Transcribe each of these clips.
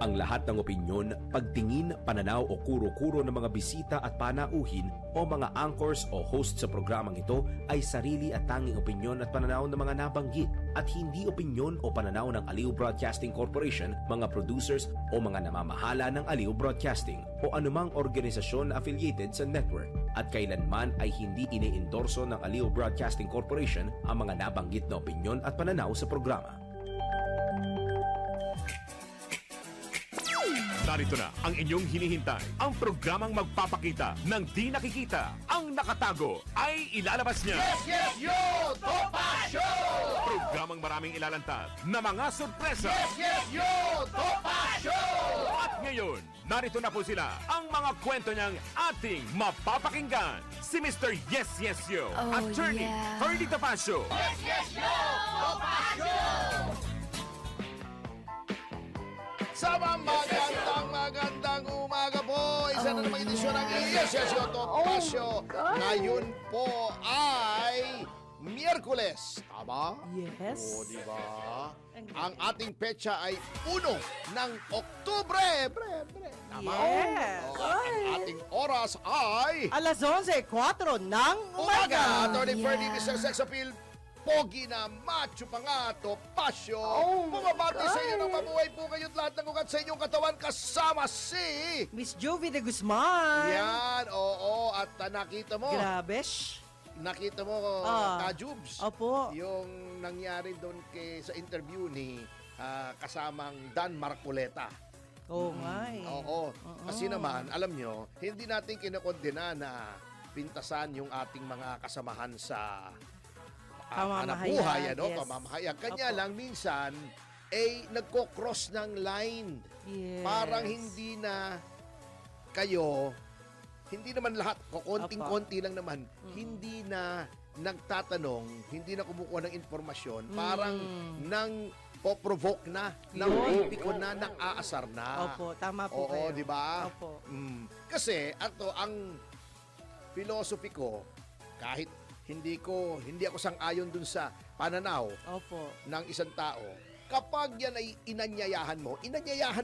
Ang lahat ng opinyon, pagtingin, pananaw o kuro-kuro ng mga bisita at panauhin o mga anchors o host sa programang ito ay sarili at tanging opinyon at pananaw ng mga nabanggit at hindi opinyon o pananaw ng Aliw Broadcasting Corporation, mga producers o mga namamahala ng Aliw Broadcasting o anumang organisasyon na affiliated sa network at kailanman ay hindi iniendorso ng Aliw Broadcasting Corporation ang mga nabanggit na opinyon at pananaw sa programa. Narito na ang inyong hinihintay. Ang programang magpapakita ng di nakikita. Ang nakatago ay ilalabas niya. Yes, yo! Topa Show! Programang maraming ilalantad na mga sorpresa. Yes, yo! Topa Show! At ngayon, narito na po sila. Ang mga kwento niyang ating mapapakinggan. Si Mr. Yes, Yes, Yo, Attorney Ferdy Topacio. Yes, yo! Topa Show! Sama magandang umaga po. Isa na namang edisyon ng Yes, yo! Topa Show. Ngayon po ay Miyerkules. Tama? Yes. O, di ba? Ang ating petsa ay 1 ng Oktubre. Tama? Yes. O, ang ating oras ay Alas 11:04 ng umaga. Attorney Ferdy, Mr. Sex Appeal, pogi na, macho pa nga, Topacio. Bumabati sa inyo ng mabuhay po kayo't lahat ng ugat sa inyong katawan kasama si... Miss Jovie de Guzman. Yan, oo. At nakita mo, Grabe. Kajubs, Opo. yung nangyari doon sa interview ni kasamang Dan Marcoleta. Oo nga eh. Oo. Kasi naman, alam nyo, hindi natin kinakondena na pintasan yung ating mga kasamahan sa Pamamahayan, ano, yes. pamamahayan. Kanya Opo. lang minsan, nagko-cross ng line. Yes. Parang hindi na kayo, hindi naman lahat, konting-konti lang naman, hindi na nagtatanong, hindi na kumukuha ng informasyon, parang nang po-provoke na, nang pipiko na, nang aasar na. Opo, tama po Oo, kayo. di ba? Opo. Kasi, ang philosophy ko, kahit hindi ako sang-ayon dun sa pananaw Opo. ng isang tao, kapag yan ay inanyayahan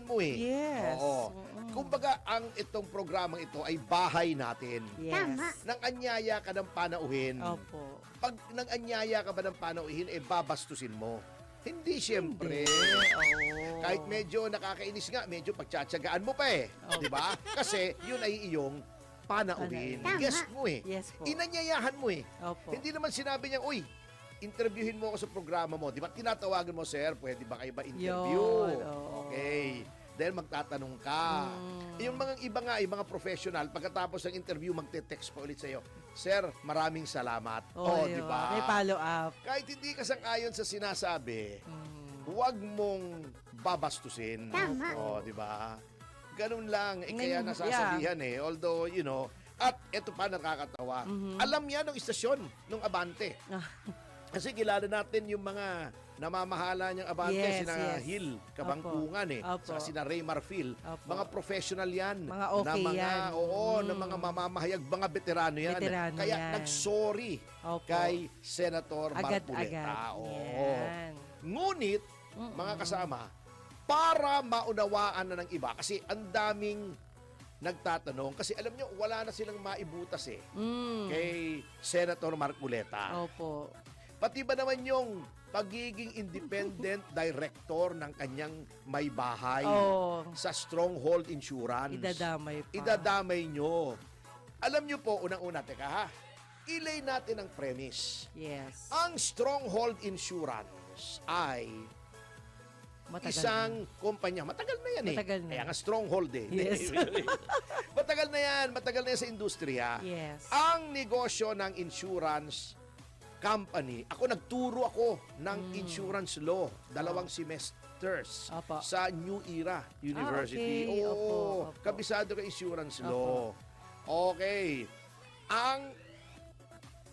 mo eh. Yes. Oo. Kumbaga, itong programang ito ay bahay natin. Yes. Nang anyaya ka ng panauhin, Opo. pag nang anyaya ka ba ng panauhin, babastusin mo. Hindi siyempre. Oo. Kahit medyo nakakainis nga, medyo pagtsatsagaan mo pa eh. Di ba? Kasi yun ay iyong panauhin. Tama. Guess mo eh. Yes po. Inanyayahan mo eh. Opo. Hindi naman sinabi niya, uy, interviewin mo ako sa programa mo. Di ba tinatawagan mo, sir, pwede ba kayo ba interview? Yun, oo. Okay. Dahil magtatanong ka. Yung mga iba nga, yung mga professional, pagkatapos ng interview, magte-text pa ulit sa'yo, Sir, maraming salamat. Oo, di yun. ba? May follow up. Kahit hindi ka sang-ayon sa sinasabi, huwag mong babastusin. Tama. Di ba? Ganun lang. Kaya Ngayon, nasasabihan Although, at ito pa nakakatawa. Alam yan ng istasyon, ng Abante. Kasi kilala natin yung mga namamahala niyang Abante, Yes, sina yes. Hill, Kabangkungan Opo. saka sina Ray Marfil. Opo. Mga professional yan. Mga okay yan. Na mga mamamahayag, mga veterano yan. Veterano Kaya yan. nagsorry Opo. kay Senator Marcoleta. Agad-agad. Oo. Yan. Ngunit, mga kasama, para maunawaan na ng iba, kasi ang daming nagtatanong, kasi alam nyo, wala na silang maibutas kay Senator Marcoleta. Opo. Pati ba naman yung pagiging independent director ng kanyang may bahay sa Stronghold Insurance? Idadamay pa. Idadamay nyo. Alam nyo po, unang-una, teka ha, ilay natin ang premise. Yes. Ang Stronghold Insurance ay Matagal isang kumpanya. Matagal na yan Matagal na. Kaya nga Stronghold Yes. Matagal na yan sa industriya. Yes. Ang negosyo ng insurance company, nagturo ako ng insurance law, 2 semesters Opo. sa New Era University. okay. Oo, Opo. kabisado ka insurance law. Okay. Ang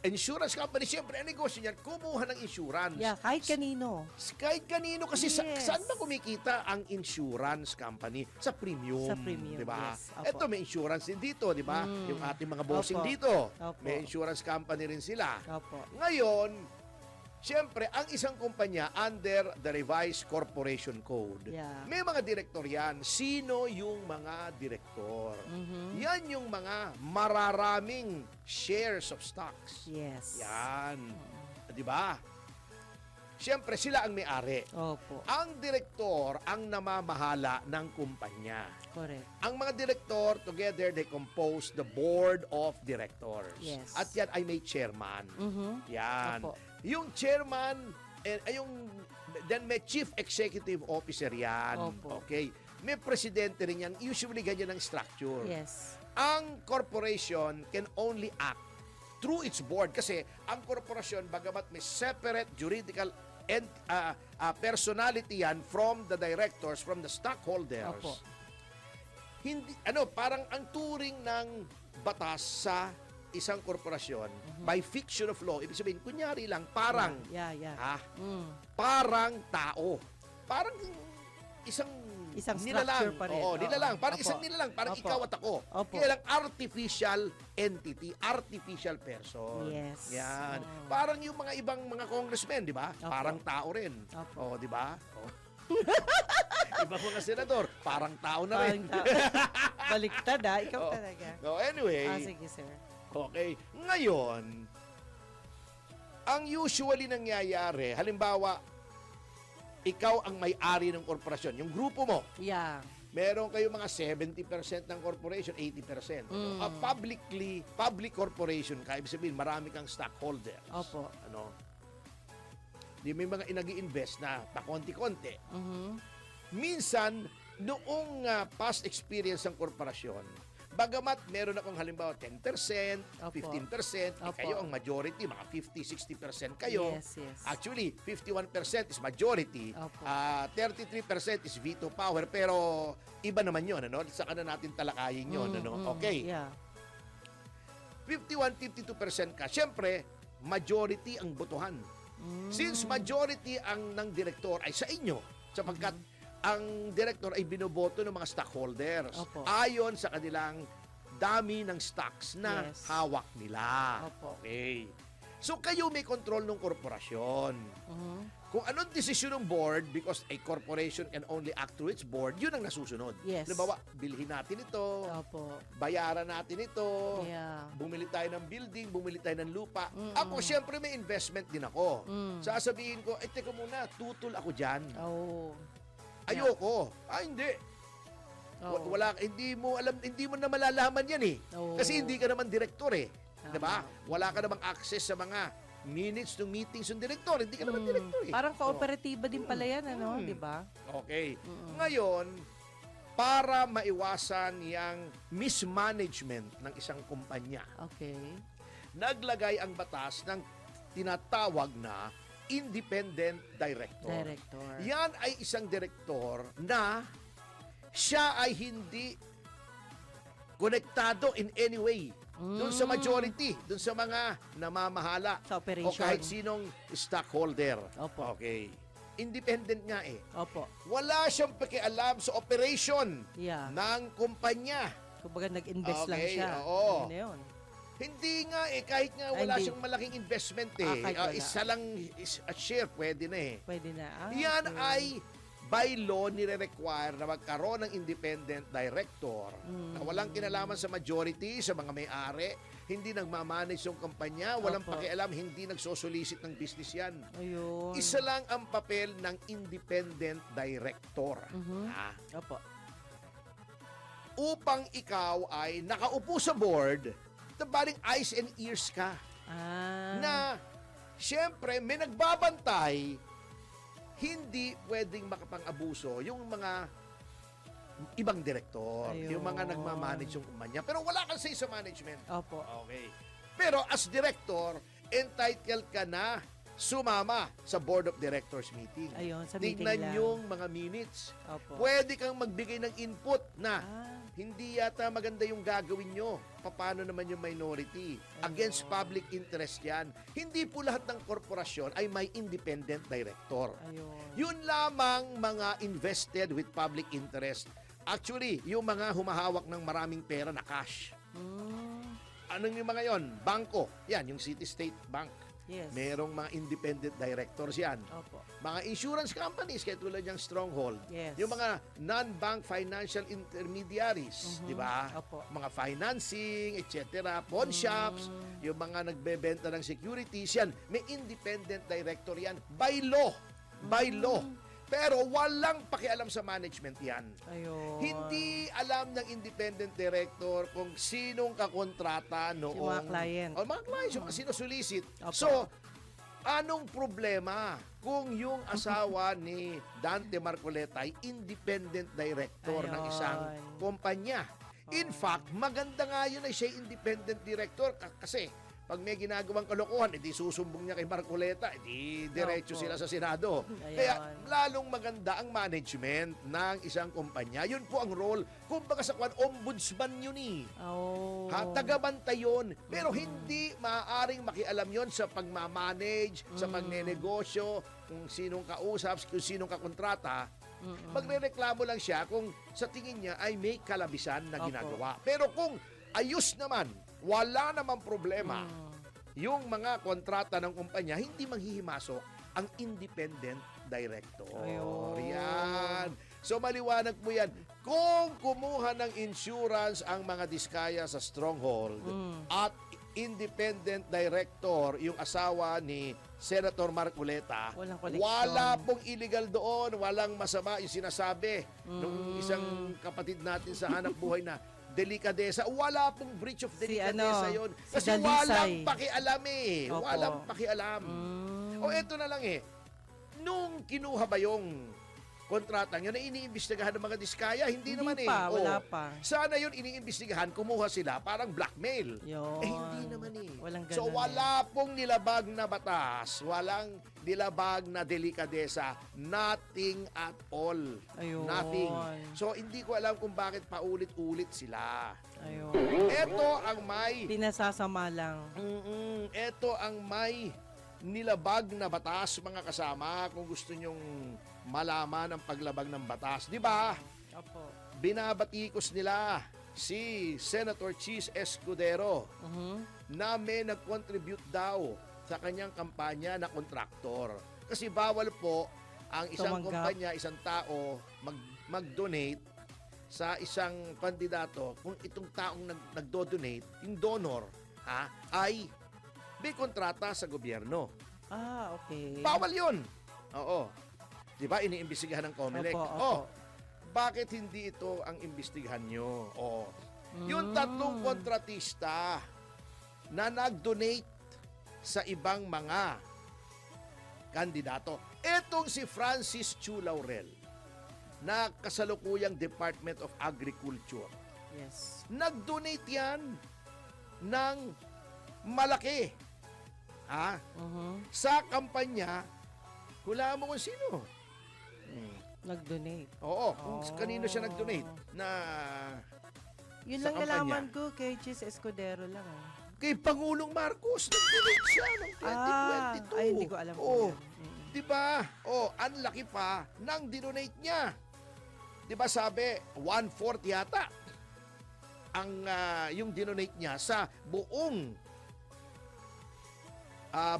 insurance company, siyempre, ang negosyo niyan, kumuha ng insurance. Yeah, kahit kanino. Kahit kanino, kasi Yes. saan ba kumikita ang insurance company? Sa premium. Sa premium, Diba? yes. Opo. Ito, may insurance din dito, di ba? Yung ating mga bossing Opo. dito. Opo. May insurance company rin sila. Opo. Ngayon, Siyempre, ang isang kumpanya under the revised corporation code, Yeah. may mga direktor yan. Sino yung mga direktor? Yan yung mga mararaming shares of stocks. Yes. Yan. Di ba? Siyempre, sila ang may-ari. Opo. Ang direktor ang namamahala ng kumpanya. Correct. Ang mga direktor, together, they compose the board of directors. Yes. At yan ay may chairman. Yan. Opo. Yung chairman, then may chief executive officer yan. Opo. Okay. May presidente rin yan. Usually, ganyan ang structure. Yes. Ang corporation can only act through its board kasi ang korporasyon, bagamat may separate juridical personality yan from the directors, from the stockholders. Opo. Hindi, parang ang turing ng batas sa isang korporasyon by fiction of law, ibig sabihin, kunyari lang, parang, Yeah. parang tao. Parang isang Isang nilalang. structure pa rin. Oo, Oo. nilalang. Parang Opo. isang nilalang. Parang Opo. ikaw at ako. Opo. Kaya lang artificial entity, artificial person. Yes. Yan. Oo. Parang yung mga ibang mga congressmen, di ba? Opo. Parang tao rin. Opo. Oh, di ba? Oh. Iba mga senador, parang tao na rin. Baliktad ikaw Oo. talaga. No, anyway, Sige sir. okay. Ngayon, ang usually nangyayari, halimbawa, ikaw ang may-ari ng korporasyon, yung grupo mo, Yeah. meron kayo mga 70% ng corporation, 80%. Public corporation ka, ibig sabihin, marami kang stockholders. Opo. Di may mga inag-invest na pakonti-konti. Mhm. Minsan, noong past experience ng korporasyon, bagamat meron akong halimbawa 10%, Opo. 15%, Opo. kayo ang majority, mga 50-60% kayo. Yes. Actually, 51% is majority, Opo. 33% is veto power, pero iba naman yun, Saka na natin talakayin yun, Okay. Yeah. 51-52% ka. Siyempre, majority ang botohan. Since majority ang ng direktor ay sa inyo, sapagkat ang direktor ay binoboto ng mga stockholders Opo. ayon sa kanilang dami ng stocks na Yes. hawak nila. Opo. Okay. So kayo may control ng korporasyon. Mhm. Kung anong desisyon ng board, because a corporation can only act through its board, yun ang nasusunod. Yes. Halimbawa, bilhin natin ito, Opo. bayaran natin ito, Yeah. bumili tayo ng building, bumili tayo ng lupa. Ako, syempre may investment din ako. Sasabihin ko, teka muna, tutol ako dyan. Oh. Ayoko. Hindi. Oh. Hindi mo na malalaman yan eh. Oo. Kasi hindi ka naman direktor eh. Tama. 'Di ba? Wala ka namang access sa mga minutes ng meetings ng direktor. Hindi ka naman direktor eh. Parang kooperatiba din pala yan, di ba? Okay. Ngayon, para maiwasan yung mismanagement ng isang kumpanya, Okay. naglagay ang batas ng tinatawag na independent director. Director. Yan ay isang direktor na siya ay hindi konektado in any way doon sa majority, doon sa mga namamahala Sa operation. o kahit sinong stockholder. Opo. Okay. Independent nga eh. Opo. Wala siyang pakialam sa operation Yeah. ng kumpanya. Kumbaga nag-invest lang Okay, siya. oo. Yun na yun. Hindi nga eh, kahit nga wala Hindi. siyang malaking investment Kahit wala. isa lang a share, pwede na eh. Pwede na. Yan okay. ay by law nire-require na magkaroon ng independent director na walang kinalaman sa majority, sa mga may-ari, hindi nagmamanage yung kampanya, walang Opo. pakialam, hindi nagsosolicit ng business yan. Ayun. Isa lang ang papel ng independent director. Opo. Upang ikaw ay nakaupo sa board, tabaling eyes and ears ka. Na, syempre, may nagbabantay, hindi pwedeng makapang-abuso yung mga ibang direktor, Ayun. yung mga nagmamanage yung kumpanya. Pero wala kang say sa management. Opo. Okay. Pero as director, entitled ka na sumama sa board of directors meeting. Ayun, sa meeting Tignan lang. yung mga minutes. Opo. Pwede kang magbigay ng input na Ah, hindi yata maganda yung gagawin nyo. Paano naman yung minority? Against public interest yan. Hindi po lahat ng korporasyon ay may independent director. ayun. Yun lamang mga invested with public interest. Actually, yung mga humahawak ng maraming pera na cash. Mm, Anong yung mga yon? Bangko. Yan, yung City State Bank. Yes. Merong mga independent directors yan. Opo. Mga insurance companies, kaya tulad ng Stronghold. Yes. Yung mga non-bank financial intermediaries, di ba? Opo. Mga financing, etc. Pawn shops, yung mga nagbebenta ng securities, yan. May independent director yan. By law. By law. Pero walang pakialam sa management yan. Ayun. Hindi alam ng independent director kung sinong kakontrata noong... Yung mga client. O mga clients, yung sinusulisit. Opo. So, anong problema kung yung asawa ni Dante Marcoleta ay independent director ng isang Ayun. kumpanya? In fact, maganda nga yun ay siya independent director kasi pag may ginagawang kalokohan, edi susumbong niya kay Marcoleta, edi diretso Opo. sila sa Senado. Ayun. Kaya lalong maganda ang management ng isang kumpanya. Yun po ang role. Kumbaga sa kwan, ombudsman yun eh. Oh. Ha, tagabantay yun. Pero hindi maaaring makialam yon sa pagmamanage, sa pagnenegosyo, kung sinong kausap, kung sinong kakontrata. Magrereklamo lang siya kung sa tingin niya ay may kalabisan na Opo. ginagawa. Pero kung ayos naman, wala namang problema, yung mga kontrata ng kumpanya, hindi manghihimasok ang independent director. Ayun. Yan. So maliwanag mo yan. Kung kumuha ng insurance ang mga diskaya sa Stronghold at independent director, yung asawa ni Senator Marcoleta, Walang connection. wala pong illegal doon, walang masama yung sinasabi nung isang kapatid natin sa hanap buhay na delikadesa. Wala pong breach of delikadesa yun. si Kasi Dalisay. walang pakialam eh. Opo. Walang pakialam. O eto na lang eh. Nung kinuha ba yung kontratang yun na iniimbestigahan ng mga diskaya? Hindi naman eh. pa, wala O, pa. sana yun iniimbestigahan, kumuha sila, parang blackmail. Yun. Hindi naman eh. Walang So ganun wala pong nilabag na batas, walang nilabag na delikadesa, nothing at all. Ayun. Nothing. So hindi ko alam kung bakit paulit-ulit sila. Ayun. Ito ang may Pinasasama lang. ito ang may nilabag na batas, mga kasama, kung gusto nyong malaman ang paglabag ng batas. Di ba? Opo. Binabatikos nila si Senator Chis Escudero na may nag-contribute daw sa kanyang kampanya na kontraktor. Kasi bawal po ang isang Tumanggap. kumpanya, isang tao mag-donate sa isang kandidato kung itong taong nagdo-donate, yung donor, ay may kontrata sa gobyerno. Ah, okay. Bawal yun. Oo. Di ba? Iniimbestigahan ng COMELEC. Opo, opo. Oh, bakit hindi ito ang imbestigahan nyo? Oh. Yung tatlong kontratista na nag-donate sa ibang mga kandidato. Etong si Francis Chu Laurel na kasalukuyang Department of Agriculture. Yes. Nag-donate yan ng malaki sa kampanya. Hulaan mo kung sino. Nag-donate. Oo, kung kanino siya nag-donate na Yun sa lang kampanya. nalaman ko kay Chis Escudero lang. kay Pangulong Marcos, nag-donate siya noong 2022. Ay, hindi ko alam Oh, po yan. di ba? Oh, ang laki pa ng dinonate niya. Di ba sabi, 1/4 yata ang yung dinonate niya sa buong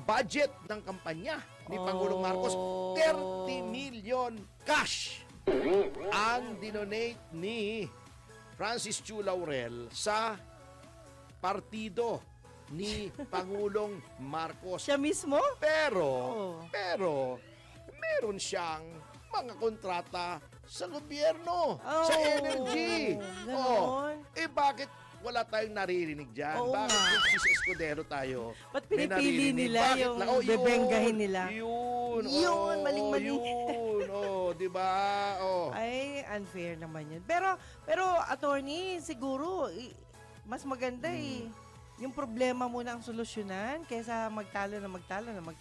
budget ng kampanya ni Pangulong Marcos. 30 million cash ang dinonate ni Francis Chu Laurel sa partido ni Pangulong Marcos. Siya mismo? Pero meron siyang mga kontrata sa gobyerno, sa energy. Ganon. Bakit wala tayong naririnig dyan? Oo Bakit nga. kung Chis Escudero tayo? Ba't may pinipili naririnig? nila Bakit yung lang? Oh, bebenggahin nila? Yun, Yun, maling-mali. Yun, di ba? Oh. Ay, unfair naman yun. Pero attorney, siguro, mas maganda yung problema muna ang solusyonan kaysa magtalo.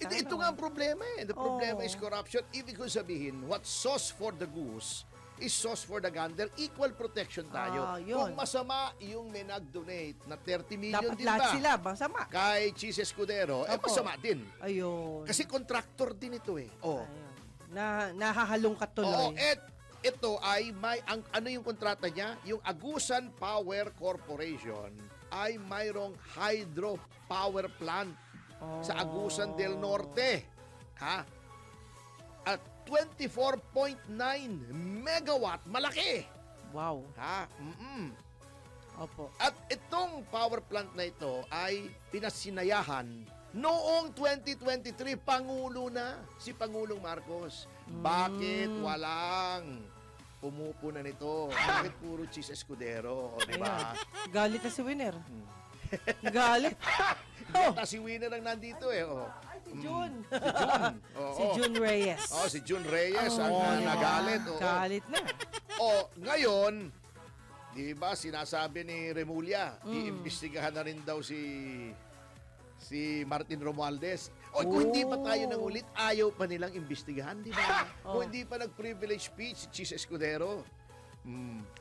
Ito nga ang problema eh. The problema Oh. is corruption. Ibig ko sabihin, what sauce for the goose is sauce for the gander. Equal protection tayo. Yun. Kung masama yung may nag-donate na 30 million Dapat din lahat ba? sila, masama. Kay Chis Escudero, Opo. masama din. Ayun. Kasi contractor din ito eh. Oh. Ayun. Nahahalungkat Oo, tuloy. ito ay ano yung kontrata niya? Yung Agusan Power Corporation ay mayroong hydro power plant sa Agusan del Norte. Ha? At 24.9 megawatt. Malaki. Wow. Ha? Opo. At itong power plant na ito ay pinasinayahan noong 2023, Pangulo na, si Pangulong Marcos. Bakit walang pumupuna nito? Bakit puro cheese escudero? O, di ba? Galit na si Winner. Galit. Yata si Winner ang nandito eh. Oh. Si Jun. Si Jun. Oo. Si Jun Reyes. Oh, si Jun Reyes ang di ba? nagalit. Oo. Galit na. O, ngayon, di ba, sinasabi ni Remulla, iimbestigahan na rin daw si Martin Romualdez. O, kung hindi pa tayo nangulit, ayaw pa nilang imbestigahan, di ba? Kung hindi pa nag-privilege speech si Cheese Escudero.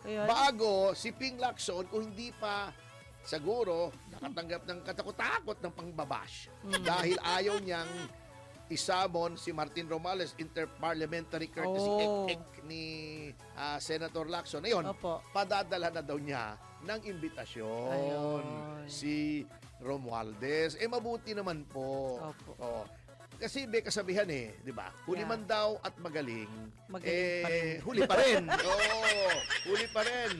Kaya, Bago, si Ping Lacson, kung hindi pa siguro nakatanggap ng katakot-takot ng pangbabash dahil ayaw niyang isamon si Martin Romales, interparliamentary courtesy ni Senator Lacson. Ngayon, Opo. padadala na daw niya ng imbitasyon Ayun. si Romualdez. Mabuti naman po. Opo. Oh. Kasi may kasabihan di ba? Huli Yeah. man daw at magaling, Magaling pa rin. huli pa rin. Oo, huli pa rin.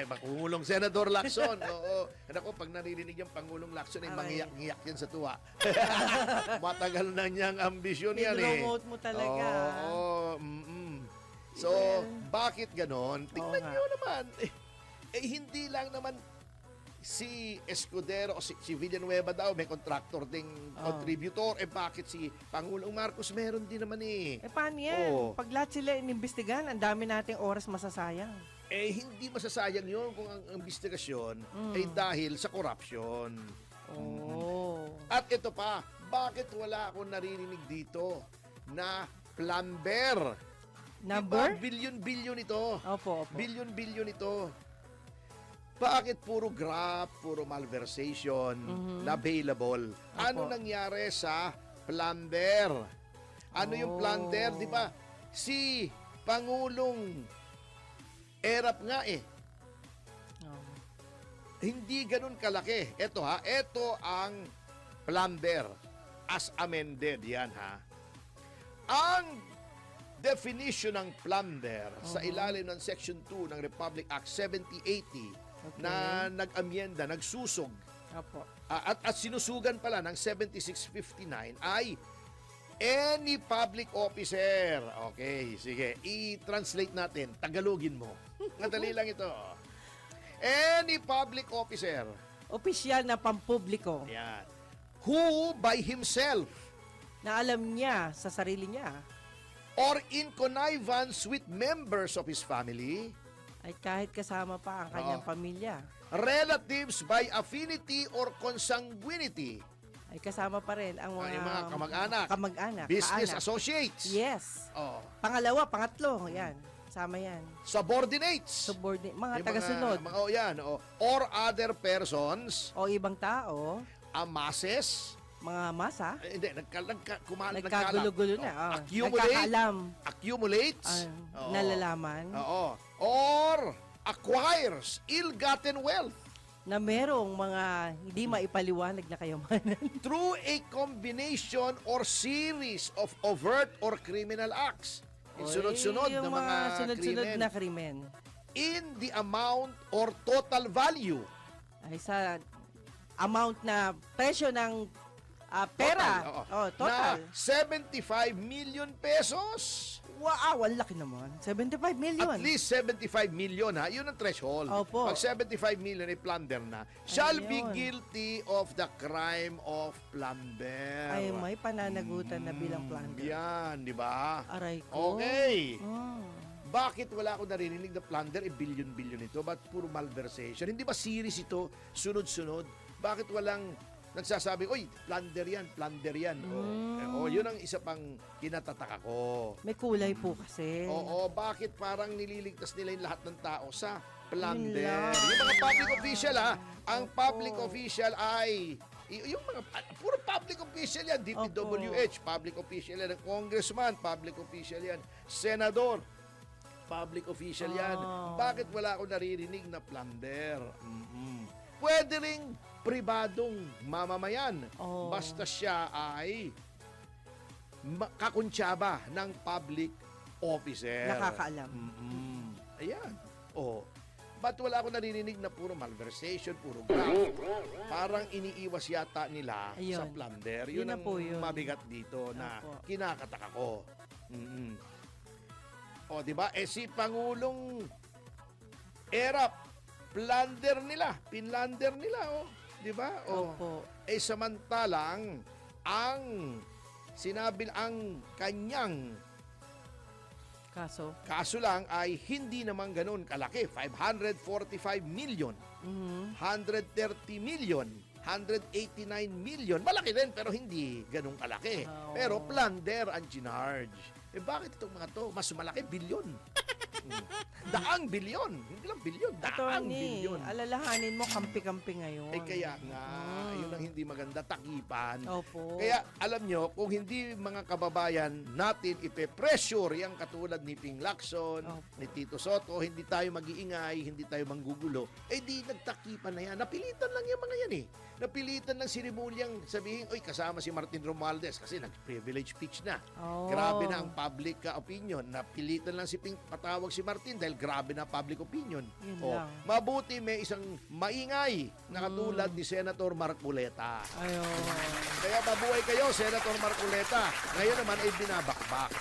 Pangulong Senador Lacson. Oo. Ako, pag naririnig yung Pangulong Lacson, Aray. mangiyak-ngiyak yan sa tuwa. Matagal na niyang ambisyon yan Pinromote mo talaga. Oo. So, bakit ganon? Tingnan nga. niyo naman. Hindi lang naman si Escudero o si Villanueva daw may contractor ding contributor. Bakit si Pangulong Marcos meron din naman Paano yan? Oo. Pag lahat sila inimbestigahan, ang dami nating oras masasayang. Hindi masasayang yun kung ang investigasyon ay dahil sa corruption. At ito pa, bakit wala akong naririnig dito na plumber? Number? Diba, billion-billion ito. Opo. Billion-billion ito. Bakit puro graft, puro malversation na available? Ano nangyari sa plumber? Ano yung plumber? Di ba? Si Pangulong Erap nga hindi ganun kalaki. Ito ang plumber as amended. Yan Ang definition ng plumber sa ilalim ng Section 2 ng Republic Act 7080 na nag-amyenda, nagsusog Opo. at sinusugan pala ng 7659 ay any public officer. Okay, sige. I-translate natin. Tagalogin mo. Madali lang ito. Any public officer. Opisyal na pampubliko Yan. Who by himself na alam niya sa sarili niya or in connivance with members of his family, ay kahit kasama pa ang kanyang pamilya, relatives by affinity or consanguinity, ay kasama pa rin ang mga yung mga kamag-anak, business kaanak. associates, Yes. oh, Pangalawa, pangatlo, yan. Sama yan. subordinates, Subordinate, mga yung tagasunod. or other persons, O ibang tao, amasses, mga masa, nagkagulo-gulo nagkagulo-gulo na. Nagkakaalam. accumulates, Nalalaman or acquires ill-gotten wealth na merong mga hindi maipaliwanag na kayamanan. through a combination or series of overt or criminal acts. Sunod-sunod na Yung mga sunod-sunod krimen. na krimen. In the amount or total value. Ay sa amount na presyo ng pera. Total. Na 75 million pesos. Wow, ang laki naman. 75 million. At least 75 million Yun ang threshold. Opo. Pag 75 million ay plunder na, shall be Ayun. guilty of the crime of plunder. Ay, may pananagutan na bilang plunder. Yan, di ba? Aray ko. Okay. Bakit wala akong naririnig na plunder? Billion-billion ito. Ba't puro malversation? Hindi ba series ito? Sunod-sunod? Bakit walang nagsasabi, oy, plunder yan. Yun ang isa pang kinatataka ko. May kulay po kasi. Oo, bakit parang nililigtas nila yung lahat ng tao sa Yun plunder? lang. Yung mga public official ang public official ay yung mga puro public official yan, DPWH, public official yan, congressman, public official yan, senador, public official yan. Bakit wala akong naririnig na plunder? pwede ring pribadong mamamayan. Oh. Basta siya ay kakuntsaba ng public officer. Nakakaalam. Ayan. Oh. Ba't wala ako naririnig na puro malversation, puro graft? Parang iniiwas yata nila Ayun. sa plunder. Yun Yun na ang po yun. mabigat dito na Opo. kinakataka ko. O, di ba? Si Pangulong Erap, plunder nila, pinlander nila, oh. Di ba? Oh. Opo. Samantalang, ang kanyang kaso lang ay hindi naman ganun kalaki. 545 million, 130 million, 189 million. Malaki din pero hindi ganun kalaki. Oh. Pero plunder ang ginarge. Bakit itong mga to? Mas malaki, bilyon. Daang bilyon. Hindi lang bilyon, daang Attorney, bilyon. alalahanin mo, kampi-kampi ngayon. Kaya nga, yun ang hindi maganda, takipan. Opo. Kaya alam nyo, kung hindi mga kababayan natin ipe-pressure yung katulad ni Ping Lacson, Opo. ni Tito Soto, hindi tayo mag-iingay, hindi tayo manggugulo, di nagtakipan na yan. Napilitan lang yung mga yan eh. Napilitan lang si Remulyang sabihin, oy, kasama si Martin Romualdez kasi nag-privilege speech na. Oh. Grabe na ang public opinion. Napilitan lang si Ping patawag si Martin dahil grabe na public opinion. Yun lang. Mabuti may isang maingay na katulad ni Senator Marcoleta. Ayun. Kaya mabuhay kayo, Senator Marcoleta. Ngayon naman ay binabakbak.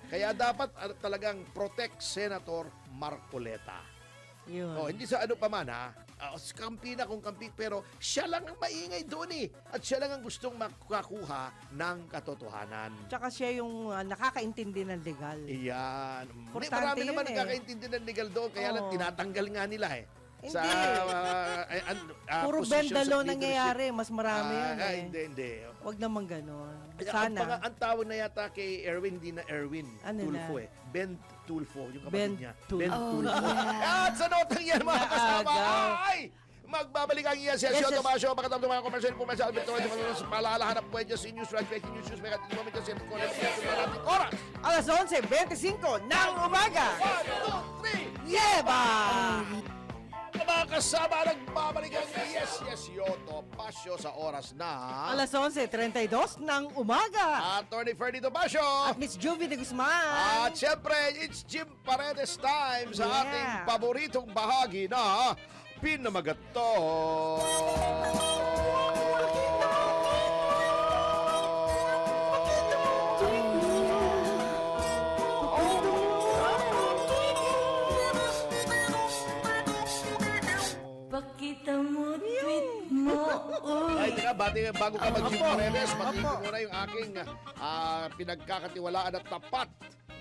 Kaya dapat talagang protect Senator Marcoleta. Yun. Hindi sa ano pa man kampi na kung kampi, pero siya lang ang maingay doon eh. At siya lang ang gustong makakuha ng katotohanan. Tsaka siya yung nakakaintindi ng legal. Iyan. Importante Marami yun naman eh. nagkakaintindi ng legal doon, kaya lang Oo. tinatanggal nga nila eh. Hindi. Positions Puro of bendalo leadership. nangyayari. Mas marami yan eh. Hindi. Huwag naman ganun. Ang Sana. tawag na yata kay Erwin, hindi na Erwin Ano Tulfo na? Ben Tulfo, yung Ben kapatid niya. Tulfo. Ben Oh, Tulfo. yeah. At sa notang yan, mga kasama, Naagaw. ay! Magbabalik ang iya siya, Yes, Sio yes. Tomasio, pagkatapos ng mga komersyal, pumasal, Victoria, sa paalala, hanap po dyan sa News, Right, Fake News, may katin moment kasi ito ko na natin oras. Alas 11:25 ng umaga. 1, 2, 3, Yeba! mga kasama, nagbabalik ang Yes, Yoto Pasio sa oras na Alas 11:32 ng umaga. Attorney Ferdy Tomasio. At Miss Juvie de Guzman. At syempre, it's Jim Paredes time sa Yeah. ating paboritong bahagi na Pinamagato. Pakita mo, tweet mo. Ay, teka, bago ka mag-Jim Paredes, batiin ko Opo. muna yung aking pinagkakatiwalaan at tapat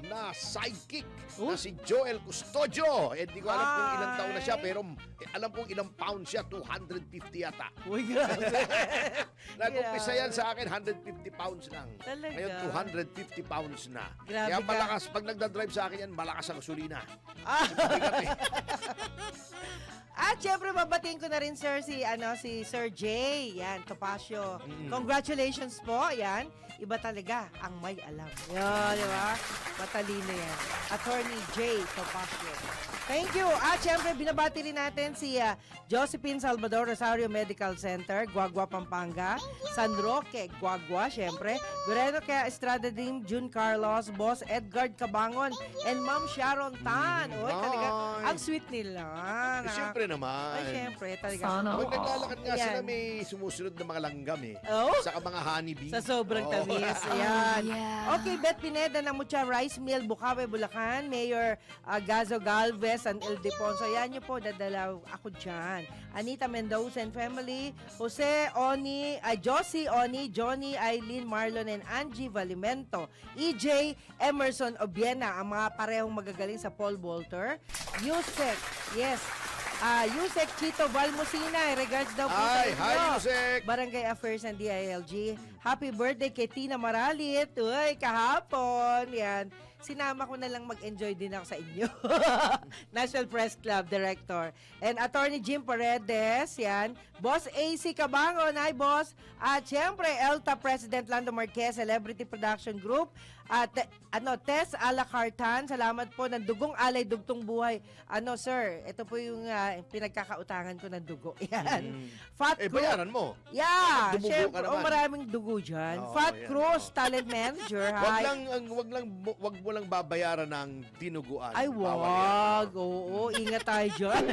na sidekick na si Joel Custodio. Hindi ko alam kung ilang taon na siya, pero alam kong ilang pound siya, 250 yata. Uy, grabe. Nag-umpisa yan sa akin, 150 pounds lang. Talaga? Ngayon, 250 pounds na. Grabe Kaya ka. malakas, pag nagdadrive sa akin yan, malakas ang gasolina. Ah. Bigat eh. At syempre, babatiin ko na rin, sir, si Sir Jay. Yan, Topacio. Congratulations po. Yan. Iba talaga ang may alam. Yan, di ba? Matalino yan. Attorney Jay Topacio. Thank you. At syempre, binabati rin natin si Josephine Salvador Rosario Medical Center, Guagua, Pampanga. San Roque, Guagua, syempre. Guerrero kaya Estrada Dim, June Carlos, Boss Edgard Cabangon, and Ma'am Sharon Tan. Uy, talaga, Nice. ang sweet nila. Siyempre naman. Ay, syempre, talaga. Sana. Pag naglalakad nga sila, Ayan. may sumusunod na mga langgam eh. Oh? Saka mga honeybee. Sa sobrang Oo. tamis. Ayan. yeah. Okay, Beth Pineda ng Mucha Rice Mill, Bukawe, Bulacan. Mayor Gazo Galvez and El Deponso. Ayan nyo po, dadalaw ako dyan. Anita Mendoza and family. Jose Oni, Josie Oni, Johnny, Eileen, Marlon, and Angie Valimento. EJ Emerson Obiena, ang mga parehong magagaling sa Paul Walter. Yusek, yes. Yusek Chito Valmosina, regards daw po sa Ay, hi, inyo. Yusek. Barangay Affairs and DILG. Happy birthday kay Tina Maralit. Uy, kahapon. Yan. Sinama ko na lang mag-enjoy din ako sa inyo. National Press Club Director. And Attorney Jim Paredes, yan. Boss AC Cabangon, hi boss. At syempre, ELTA President Lando Marquez, Celebrity Production Group. At Tess Alacartan, salamat po ng Dugong Alay Dugtong Buhay. Sir, ito po yung pinagkakautangan ko ng dugo. Yan. Fat Cruz. Bayaran mo. Yeah, Dumugo ka syempre, naman. maraming dugo dyan. Oo, Fat yan. Cruz, talent manager. Hi. Wag mo lang babayaran ng dinuguan. Ay, Bawal yan. wag. Oo, ingat tayo dyan.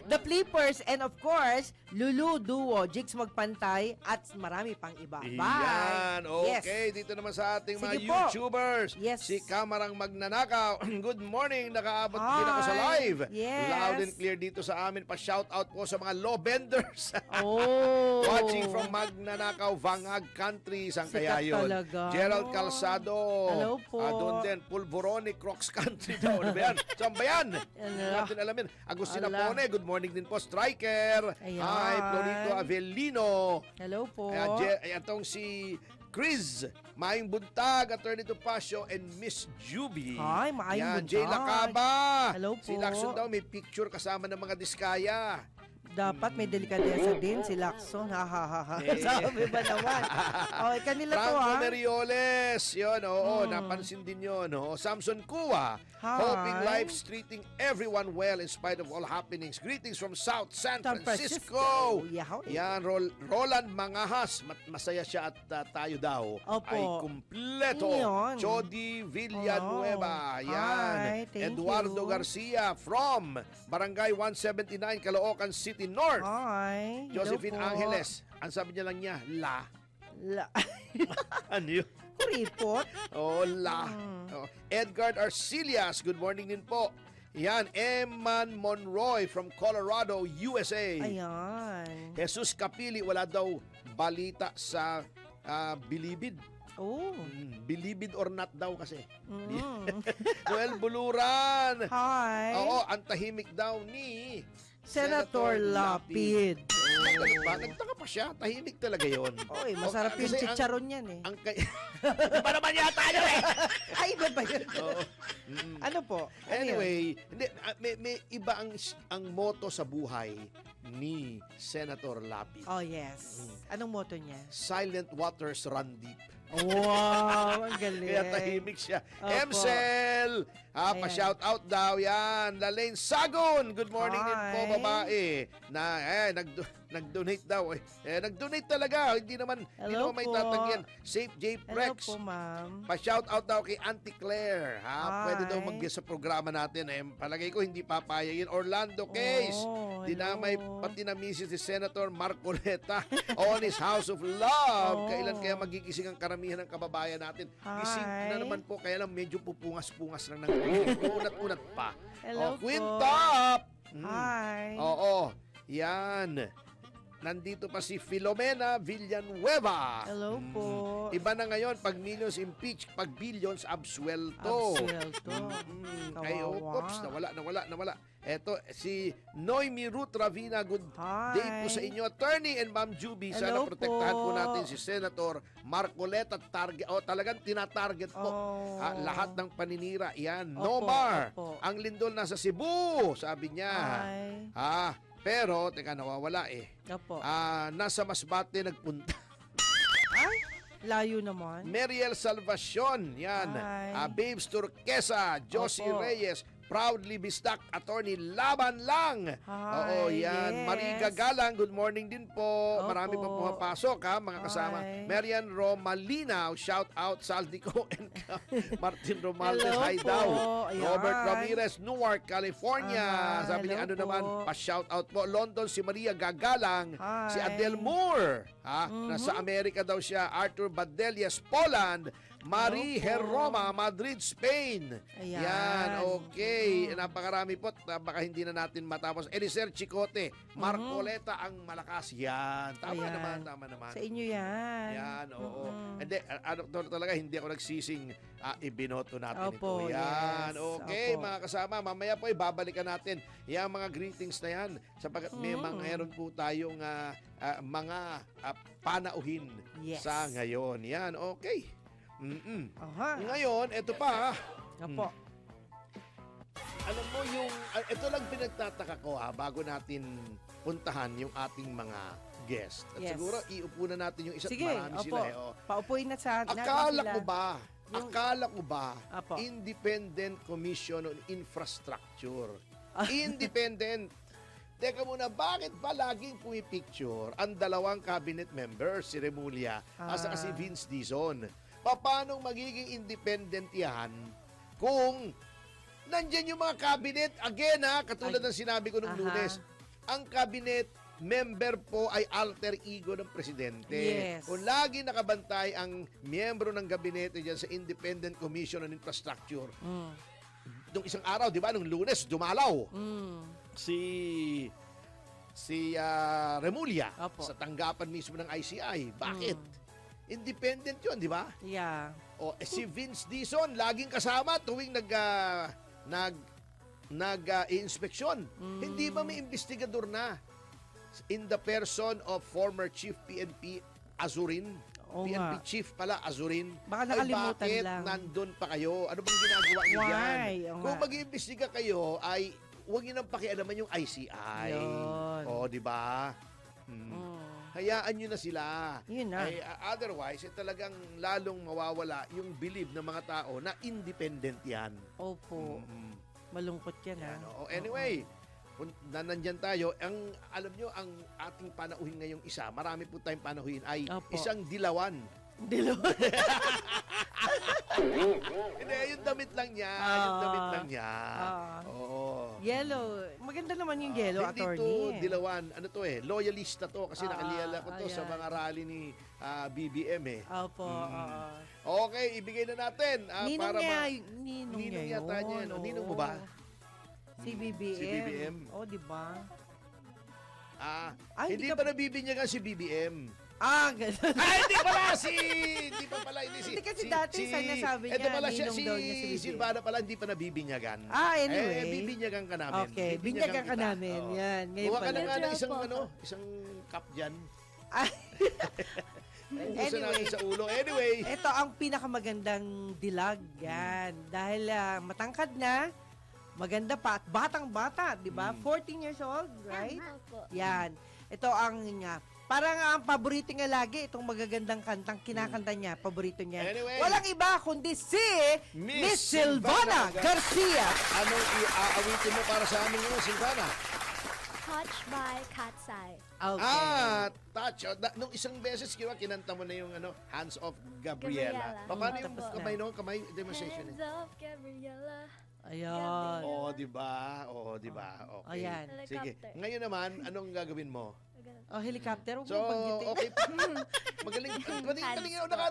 The Flippers and of course, Lulu Duo, Jigs Magpantay at marami pang iba. Bye! Yan. Yes. Okay, dito naman sa ating mga Sige po. YouTubers. Yes. Si Kamarang Magnanakaw. Good morning. Nakaabot Hi. din ako sa live. Yes. Loud and clear dito sa amin. Pa-shoutout po sa mga law benders. Oh. Watching from Magnanakaw, Vangag Country, San Sikat Kayayon. talaga. Gerald Oh. Calzado. Hello po. Doon din, Pulvorone, Crocs Country daw. Ano ba yan? Saan ba yan? Hindi natin alamin. Agustina Ala. Pone, good morning din po. Striker. Ayan. Hi, Florito Avellino. Hello po. Itong si Chris, Maing Buntag, Attorney Topacio, and Miss Juby. Hi, Maing Yan, Buntag. Jay Lacaba. Hello po. Si Lacson daw may picture kasama ng mga diskaya. Dapat may delikadesa din si Lacson. Ha, ha, ha, ha. Eh. Sabi ba naman? Okay, kanila to Franco ha. Merioles, yun, oo, napansin din yun. Oo. Samson Kua, Hi. hoping life's treating everyone well in spite of all happenings. Greetings from South San Francisco. Yahoy. Yan, Roland Mangahas, masaya siya at tayo daw Opo. ay kumpleto. Yun. Chody Villanueva, Hello. yan. Hi, thank Eduardo you. Garcia from Barangay 179, Caloocan City North. Hi. Hello Josephine po. Angeles, ang sabi niya lang niya, ano yun? Kuripot. Oh, Edgar Arcilias, good morning din po. Yan, Eman Monroy from Colorado, USA. Ayan. Jesus Kapili, wala daw balita sa Bilibid. Oh. Bilibid or not daw kasi. Mm. Noel Buluran. Hi. Oo, ang tahimik daw ni Senator Lapid. Ganun ba? Nagtaka pa siya. Tahimik talaga yon. Oy, masarap yung Kasi chicharon yan eh. Ang Iba naman yata yun eh. Ay, iba ba yun? Oo. Ano po? Ano yun? Anyway, hindi, may iba ang motto sa buhay ni Senator Lapid. Oh, yes. Anong motto niya? Silent waters run deep. Wow, ang galing. Kaya tahimik siya. Opo. Emcel, Ayan. pa-shout out daw yan. Lalaine Sagon, good morning din po, Hi. babae. Na, nag-donate daw. Nag-donate talaga. Hindi naman Hello may po. tatangyan. Safe J. Hello Prex. po, ma'am. Pa-shout out daw kay Auntie Claire. Hi. Pwede daw mag-guest sa programa natin. Palagay ko hindi papayagin. Orlando Case. Oh, Dinamay hello. pati na misis ni Senator Marcoleta on his House of Love. Oh. Kailan kaya magigising ang karamihan ng kababayan natin? Gising Hi. na naman po, kaya lang medyo pupungas-pungas lang ng unat-unat pa. Hello po. Quintop! Hi. Oo, yan. Nandito pa si Filomena Villanueva. Hello po. Iba na ngayon, pag millions impeach, pag billions absuelto. Absuelto. Ay, Kawawa. oops, nawala. Eto, si Noemi Ruth Ravina, good Hi. day po sa inyo. Attorney and Ma'am Juby, sana Hello protektahan po po. natin si Senator Marcoleta. Talagang tinatarget po. Oh. Lahat ng paninira. Yan, Opo, Nomar. opo. Ang lindol nasa Cebu, sabi niya. Hi. Pero, teka, nawawala eh. Opo. Nasa Masbate nagpunta. Ay, layo naman. Meriel Salvacion, yan. Hi. Babes Turquesa, Josie Opo. Reyes, proudly bistak, attorney Laban Lang. Hi, Oo, yan. yes. Mariga Galang, good morning din po. Opo. Marami pa pumapasok ha, mga kasama. Hi. Marian Romalina, shout out Saldico and Martin Romaldes, Hello hi po. daw. Ayan. Robert Ramirez, Newark, California. Sabi ni hello ano po. naman, pa-shout out po. London, si Maria Gagalang. Si Hi. Adele Moore, ha? Nasa Amerika daw siya. Arthur Badelias, Poland. Marie Herroma, Madrid, Spain. Ayan. Yan, okay. Napakarami po. Baka hindi na natin matapos. Elicer Chicote, Marcoleta ang malakas. Yan. Tama Ayan. naman, tama naman. Sa inyo yan. Yan, oo. Hindi, talaga, hindi ako nagsising ibinoto natin Opo, ito. Yan, yes. okay, Opo. mga kasama. Mamaya po, babalikan natin yung mga greetings na yan. Sapagkat meron po tayong mga panauhin Yes. sa ngayon. Yan, okay. Aha. Ngayon, ito pa. Opo. Alam mo yung, ito lang pinagtataka ko bago natin puntahan yung ating mga guest. At Yes. siguro, iupo na natin yung isa. Sige, Marami opo. sila eh. Oh. Paupuin na sa natin Akala sila. ko ba, Yung- Apo. Independent Commission on Infrastructure. Independent. Teka muna, bakit ba laging pumipicture ang dalawang cabinet members, si Remulla at saka si Vince Dizon? Paano magiging independent yan kung nandyan yung mga cabinet? Again katulad ng sinabi ko nung Aha. Lunes, ang cabinet member po ay alter ego ng presidente. Yes. Kung lagi nakabantay ang miyembro ng gabinete dyan sa Independent Commission on Infrastructure, nung isang araw, di ba, nung Lunes, dumalaw si Remulla Opo. sa tanggapan mismo ng ICI. Bakit? Independent yun, di ba? Yeah. O si Vince Dizon laging kasama tuwing nag-inspeksyon. Hindi ba may investigador na in the person of former Chief PNP Azurin? Oo PNP nga. Chief pala, Azurin. Baka nakalimutan bakit lang. nandun pa kayo? Ano bang ginagawa niyo Why? dyan? Oo Kung nga. mag-iimbestiga kayo, ay huwag niyo nang pakialaman yung ICI. Yun. O, di ba? Hayaan nyo na sila. Yun na. Ay, otherwise, talagang lalong mawawala yung belief ng mga tao na independent yan. Opo. Malungkot yan, ha? Ano? Anyway, kung nandyan tayo, alam nyo, ang ating panauhin ngayong isa, marami po tayong panauhin, ay Opo. isang dilawan. Dilawan. Hindi, yung damit lang niya. Yung damit lang niya. Oo. Yellow. Maganda naman yung yellow, Hindi attorney. to dilawan. Ano to loyalista to kasi nakaliyala ko to sa ayan. mga rally ni BBM eh. Opo. Okay, ibigay na natin. Ninong para niya, ninong niya Ninong yata niya. yun. Ninong mo oo. ba? Si BBM. Si BBM. Oh, di ba? Hindi hindi pa nabibinyagan si BBM. Ganun. Hindi pala hindi pa pala Hindi kasi dati sinasabi niya, Ito pala siya, ninong daw niya si BBM. Silvana pala hindi pa nabibinyagan. Anyway. Bibinyagan ka namin. Okay, binyagan ka kita. namin. Oo. Yan, ngayon Kuha ka na pala. nga ng isang cup dyan. Ay. Ubusan natin Anyway. sa ulo. Anyway. Ito ang pinakamagandang dilag. Yan. Dahil matangkad na, maganda pa, at batang-bata, di ba? 14 years old, right? Yan. Ito ang niya. Parang ang paborito niya lagi, itong magagandang kantang kinakanta niya, paborito niya. Anyway. Walang iba kundi si Miss Silvana Silvana Garcia. Anong iaawitin mo para sa amin ngayon, Silvana? Touch by Cat's Eye. Okay. Touch. Nung isang beses, kinanta mo na yung Hands of Gabriela. Gabriela. Paano yung Tapos na. kamay no? Kamay demonstration. Hands of Gabriela. Ayun. Oo, di ba? Okay. Ayan. Sige. Helicopter. Ngayon naman, anong gagawin mo? Oh, helicopter. Huwag So, mo banggitin. okay. Magaling.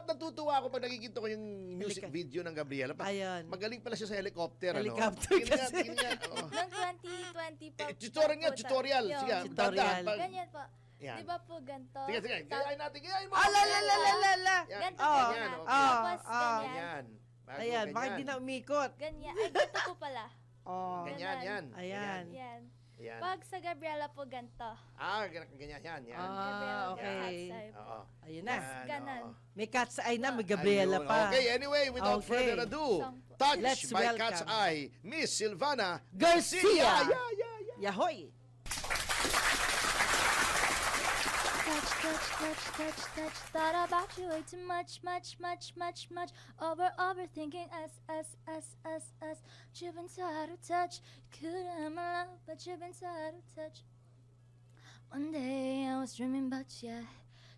Natutuwa ako pag nakikita ko yung music video ng Gabriela. Ayun. Magaling pala siya sa helicopter. Helicopter Tingnan nga, kasi. tingnan nga. Oo. Noong 2020 pa. Tutorial nga, po tutorial. Yun. Sige, Tutorial. dahan-dahan. Ganyan po. Yan. Di ba po ganito? Sige. Gayahin natin. Gayahin mo. La. Yan. Ganito Oh, ganyan. okay. Tapos ganyan. Ganyan. Bago Ayan, bakit ganyan. di na umikot? Ganyan. Ay, ganito po pala. Oh. Ganyan, yan. Ayan. Yan. Yan. Pag sa Gabriela po ganito. Ganyan, yan. Yan. Gabriela po okay. Cat's Eye. Oo. Ayun na. Yan, Ganon. oo. May cat's eye na, may Gabriela Ayun. pa. Okay, anyway, without Okay. further ado, Song po. Touch Let's by welcome Cat's Eye, Miss Silvana Garcia. Yeah. Yahoy! Touch. Thought about you way too much. Overthinking us. You've been so out of touch. Couldn't have my love, but you've been so out of touch. One day I was dreaming about you.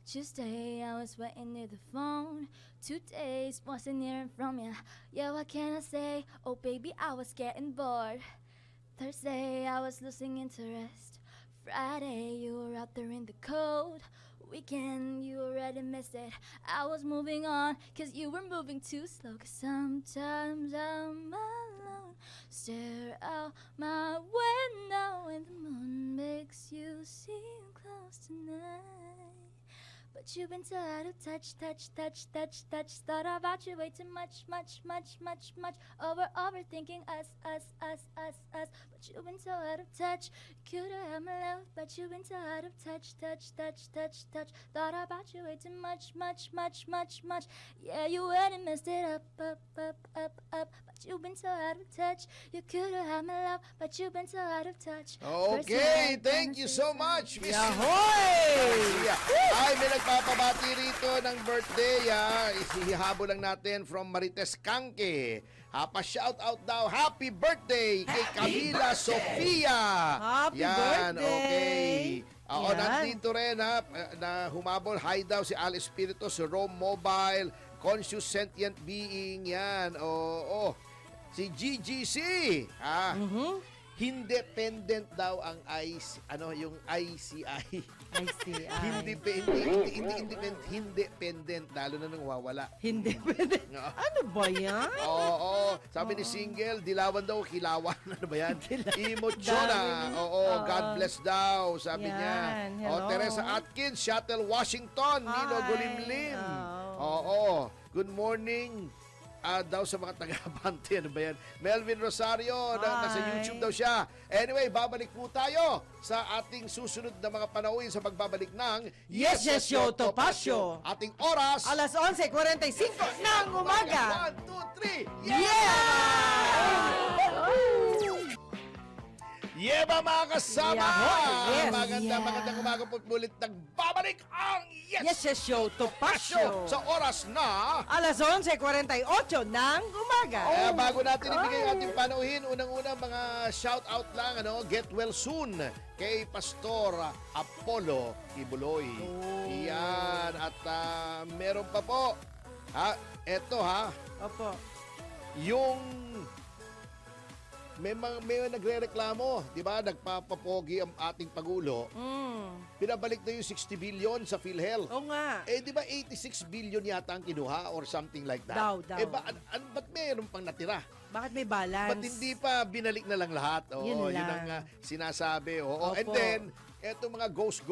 Tuesday I was waiting near the phone. 2 days wasn't hearing from you. Yeah, what can I say? Oh baby, I was getting bored. Thursday I was losing interest. Friday, you were out there in the cold. Weekend, you already missed it. I was moving on, cause you were moving too slow. Cause sometimes I'm alone. Stare out my window and the moon makes you seem close tonight. But you've been so out of touch. Thought about you way too much. Overthinking us. But you've been so out of touch. Could I have my love? But you've been so out of touch. Thought about you way too much. Yeah, you went and messed it up. But you've been so out of touch. You could have had my love, but you've been so out of touch. Okay, thank you so much, Miss Yahoy! Ay, may nagpapabati rito ng birthday. Isihabol lang natin from Marites Canque. Pa-shout out daw, happy birthday kay Camila Sofia. Happy Yan, birthday! okay. Oo, Yan. nandito rin na humabol. Hi daw si Al Espiritu, si Rome Mobile, Conscious Sentient Being. Yan, oo. Si GGC. Independent daw ang yung ICI. I see. Independent, lalo na nang wawala. Hindi pwede. No. Ano ba yan? Oo. Sabi ni Single, dilawan daw, kilawan. Ano ba yan? Emotiona. Oo, God bless daw, sabi niya. Hello. Teresa Atkins, Shuttle Washington, Nino Hi. Golimlim. Oo. Good morning. Daw sa mga taga-Abante, ano ba yan? Melvin Rosario, nasa Hi. YouTube daw siya. Anyway, babalik po tayo sa ating susunod na mga panauhin sa pagbabalik ng Yes, Yes, Yo, Topacio. Ating oras, Alas 11:45 ng umaga. 1, 2, 3, Yeah! Yeba mga kasama! Yahoo! Yes. Magandang umaga po ulit. Nagbabalik ang Yes, Yes, Yo, Topacio. sa oras na... Alas 11:48 ng umaga. Bago natin ibigay ang ating panauhin, unang-una mga shout-out lang, get well soon kay Pastor Apollo Ibuloy. Yan. At meron pa po, eto Opo. yung may nagrereklamo, di ba? Nagpapapogi ang ating Pangulo. Pinabalik na yung 60 billion sa PhilHealth. Oo nga. Di ba 86 billion yata ang kinuha or something like that? Daw. Ba't meron pang natira? Bakit may balance? Ba't hindi pa binalik na lang lahat? Yun Yun lang. ang sinasabi. Oo. Opo. And then, etong mga ghost.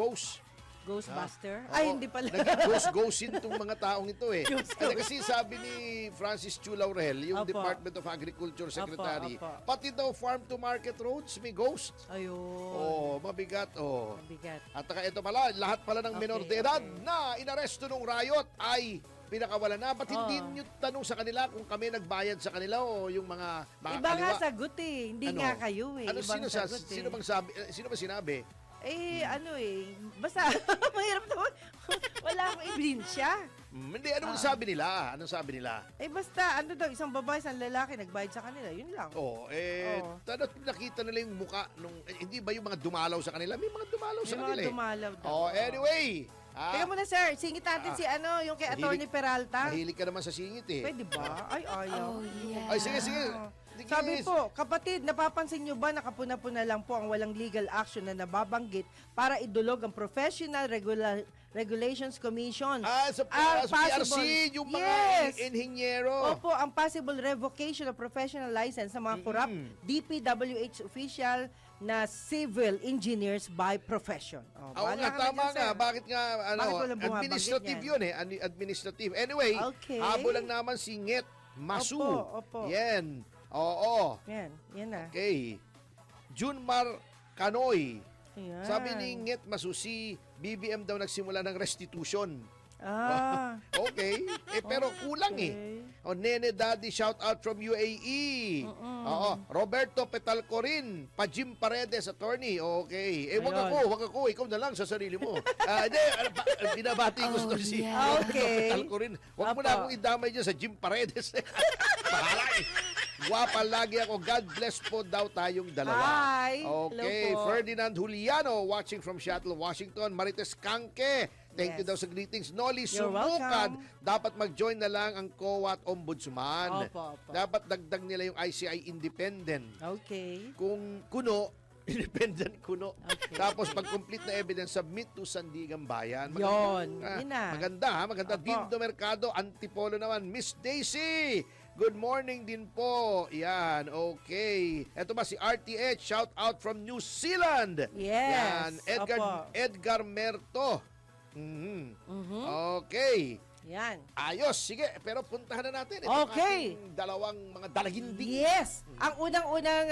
Ghostbuster? Oo. Ay, hindi pala. Nag-ghost-ghostin itong mga taong ito eh. Ghost. Kasi sabi ni Francis Chu Laurel, yung Opo. Department of Agriculture Secretary, Opo. pati daw farm-to-market roads may ghost. Ayun. Mabigat. Mabigat. At ito pala, lahat pala ng minor de edad na inaresto nung riot ay pinakawalan na. Ba't hindi nyo tanong sa kanila kung kami nagbayad sa kanila o yung mga Iba kaliwa? nga sagot eh. Hindi Ano? nga kayo eh. Ano, Ibang sagot eh. sino ba sinabi? Basta, mahirap naman. Wala akong ebinsya. Hindi, anong sabi nila? Basta, isang babae, isang lalaki, nagbayad sa kanila. Yun lang. Nakita nila yung muka nung, hindi ba yung mga dumalaw sa kanila? May mga dumalaw sa May kanila mga dumalaw daw. Anyway. Teka muna, sir. Singit natin yung kay Atty. Peralta. Mahilig ka naman sa singit eh. Pwede ba? Ay, ayaw. Ay, sige. Sabi po, kapatid, napapansin nyo ba nakapuna-puna lang po ang walang legal action na nababanggit para idulog ang Professional Regulations Commission? Sa Ang PRC, possible- yung mga Yes! inhinyero. Opo, ang possible revocation of professional license sa mga corrupt DPWH official na civil engineers by profession. Oo bahala nga, ka na tama dyan, nga. sir. Bakit nga, Bakit walang bumabanggit administrative yan? yun eh. Administrative. Anyway, Okay. habol lang naman si Nget Masu. Opo. Yan. Oo. Yan na. Okay. Junmar Kanoy. Ayan. Sabi ni Nget Masu, si BBM daw nagsimula ng restitution. Okay. Pero kulang eh. Nene Daddy, shout out from UAE. Roberto Petalcorin, Pajim Paredes, attorney. Okay. Wag ako. Ikaw na lang sa sarili mo. Hindi, binabati ko si Okay. Petalcorin. Wag mo na akong idamay dyan sa Jim Paredes. Bahala eh. Guwapa lagi ako. God bless po daw tayong dalawa. Hi. Okay. Hello po. Ferdinand Juliano, watching from Seattle, Washington. Marites Canque, thank you Yes. daw sa greetings. Noli You're Sumukan, welcome. dapat mag-join na lang ang COA at Ombudsman. Opo. Dapat dagdag nila yung ICI Independent. Okay. Kung kuno, Independent kuno. Okay. Tapos pag complete na evidence, submit to Sandigan Bayan. Yun. Yun na. Maganda ha, maganda. Opo. Dindo Mercado, Antipolo naman. Miss Daisy, good morning din po. Yan, okay. Ito ba si RTH, shout out from New Zealand. Yes. Yan, Opo. Edgar Merto. Okay. Yan. Ayos, sige. Pero puntahan na natin. Okay. Ating dalawang mga dalaginding. Yes. Ang unang-unang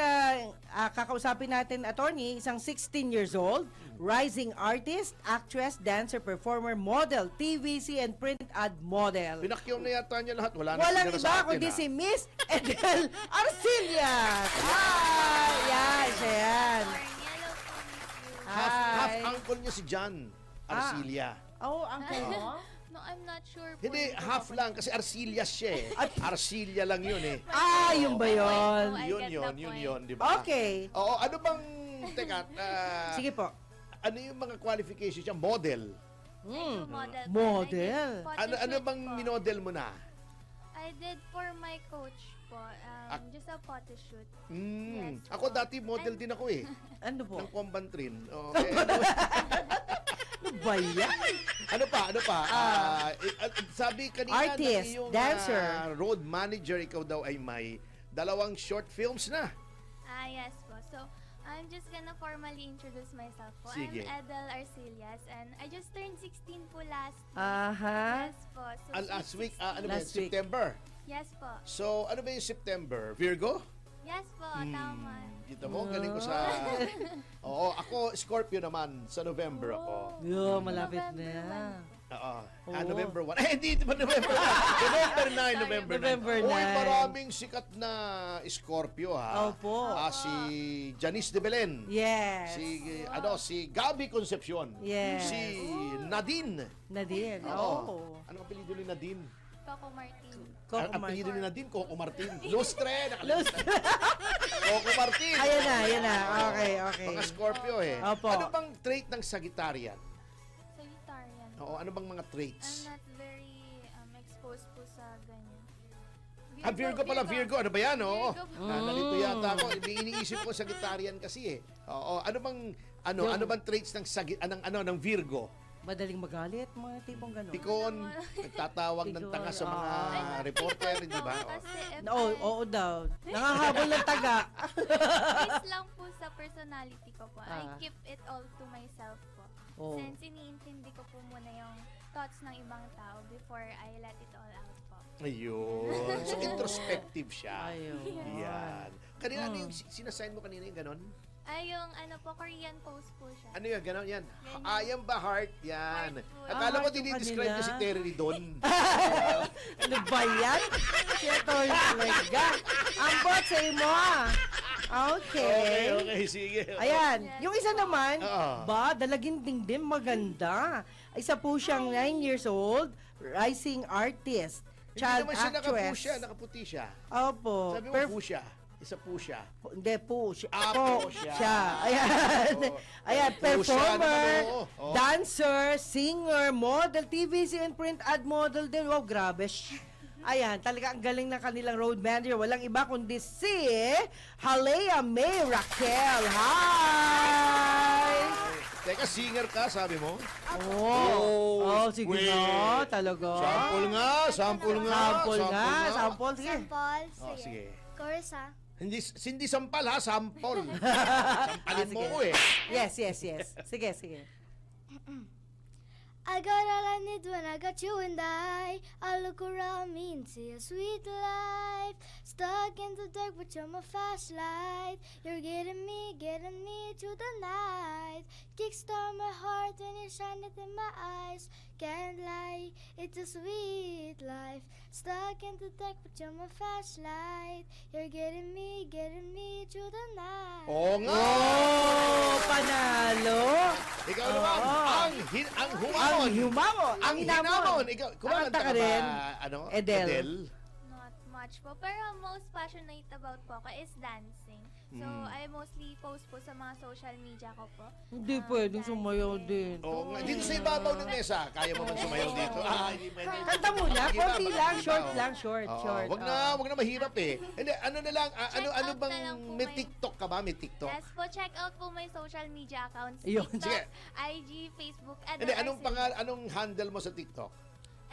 kakausapin natin, attorney, isang 16 years old, rising artist, actress, dancer, performer, model, TVC and print ad model. Pinakyom na yata niya lahat. Wala na Walang sinira iba sa atin, kundi ha? si Miss Edel Arcillas. Hi! Yan, siya yan. Hello po, Miss Yu. Half Hi. uncle niya si John Arcilia. Oh, uncle mo? No, I'm not sure po. Hindi, half lang kasi Arcilias siya eh. Arcilia lang yun eh. Yun ba yun? I Yun get the yun, point. yun, di ba? Okay. Oo, ano bang, teka, Sige po. ano yung mga qualifications niya? Model. I do model. Model. Ano bang minodel mo na? I did for my coach po. Just a photo shoot. Yes, Ako po. dati model din ako eh. Ano po? Ng Combantrin. Okay. Ano ba yan? Ano pa? Sabi kanina Artist, ng iyong, dancer. Road manager, ikaw daw ay may 2 short films na. Yes po. So, I'm just gonna formally introduce myself po. Sige. I'm Edel Arcillas and I just turned 16 po last week. Aha. Yes po. So, Last sweet week, ano ba yun? Last week. September. Yes po. So, ano ba yung September? Virgo? Yes po, tama. Kita mo, galing ko sa... Oo, ako, Scorpio naman. Sa November ako. Yo, malapit na November yan. 1 po. Oo. Oo. November 1. Hindi ba November 1? November 9, November 9. November Uy, 9. maraming sikat na Scorpio, ha? Opo. Si Janice de Belen. Yes. Si Gabi Concepcion. Yes. Si Nadine. Nadine. Oo. Oh. Anong apelido ni Nadine? Coco Martin. Coco Ang apelido Martin. ni Nadine, Coco Martin. Lustre. Coco Martin. Ayan na. Okay. Mga Scorpio eh. Opo. Ano bang trait ng Sagittarian? Sagittarian. Oo, ano bang mga I'm traits? not very exposed po sa ganyan. Virgo pala, Virgo. Ano ba yan? Oo. Virgo po. Nalito yata ako. Iniisip ko Sagittarian kasi eh. Oo, ano bang traits ng ng Virgo? Madaling magalit, mga tipong gano'n. Pikon, nagtatawag ng tanga sa mga reporter, hindi ba? Oo. Kasi if Oo daw. Nangahabol ng taga. based lang po sa personality ko po. I Ah. keep it all to myself po. Oh. Since iniintindi ko po muna yung thoughts ng ibang tao before I let it all out po. Ayun. So, introspective siya. Ayun. Yan. Kanina, ano yung sinasign mo kanina yung ganon? Ay, yung Korean pose po siya. Ano yun? Ganon yan. Ganyan. I am ba heart? Yan. Heart po. Akala ko Heart yung dinidescribe kanina. niya si Terry doon. Ano ba yan? Siya to talaga. Ang bot sa mo Okay. Okay, sige. Ayan. Yung isa naman, Oo. dalaginding din maganda. Isa po siyang 9 years old, rising artist, Hindi child naman siya actress. nakaputi siya. Opo. Sabi mo po siya. Isa po siya. Hindi po siya. Po siya. Ayan. Oo. Ayan, Po siya performer, naman, oo. dancer, singer, model, TVC and print ad model din. Wow, grabe. Ayan, talaga ang galing ng kanilang road manager. Walang iba kundi si Halea May Raquel. Hi! Teka, singer ka, sabi mo? Sige wait. na, talaga. Sample nga. Sample sige. Paul, Oh, sige. Corsa. Hindi sampal ha, sample. Sampalin mo sige. ko eh. Yes. Sige. I got all I need when I got you and I look around me and see a sweet life. Stuck in the dark, but you're my flashlight. You're getting me through the night. Kickstart my heart when you shine it in my eyes. Can't lie, it's a sweet life. Stuck in the dark, but you're my flashlight. You're getting me through the night. Oo nga. Oh, panalo. Ikaw naman, ang humamon. Ang hinamon. Ikaw, Kakanta kumanta ka ka ba, rin? Edel? Not much po, pero most passionate about po ako is dancing. So, I mostly post po sa mga social media ko po. Hindi pwedeng sumayaw din. Oo nga. Dito sa ibabaw ng mesa, kaya mo man sumayaw dito. Hindi pwede. Kanta muna, Sige, konti ba? lang, Sige, short ba? lang, short, Oo, short. wag na mahirap eh. Hindi, ano na lang, ano Check out bang na lang po may may- TikTok ka ba? May TikTok? Yes po, check out po my social media accounts. Ayun. TikTok, Sige. IG, Facebook, Edel Hindi, anong Arcelias. anong handle mo sa TikTok?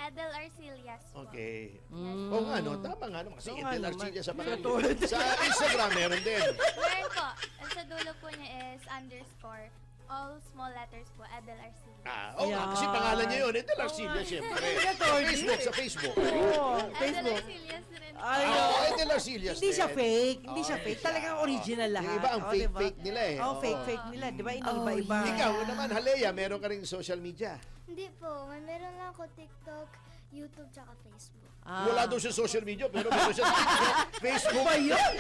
Edel Arcelias po. Okay. Mm. Oo nga, no? Tama nga naman. Kasi Oo nga Intel naman. Arcilla sa pangalan. Katulad. Sa Instagram, meron din. Meron po. Ang sa dulo po niya is underscore. All small letters po, Edel Arcelias. Oo nga, kasi Yan. pangalan niya yun. Intel Arcilla, syempre. Katulad. Sa Facebook. Oo, Edel Facebook. Arcelias rin. Ay, Oo, Intel Arcilla. Hindi siya fake. Hindi siya Oo, fake. hindi Talagang siya. original lahat. Yung iba, ang Oo, fake diba? nila eh. Oh, Oo. fake nila. Di ba? Iniiba-iba. Ikaw naman, Halea, meron ka rin social media. Hindi po. Meron lang ako TikTok, YouTube, tsaka Facebook. Ah. Wala daw siya social media, pero meron siya TikTok, Facebook. Ba yun?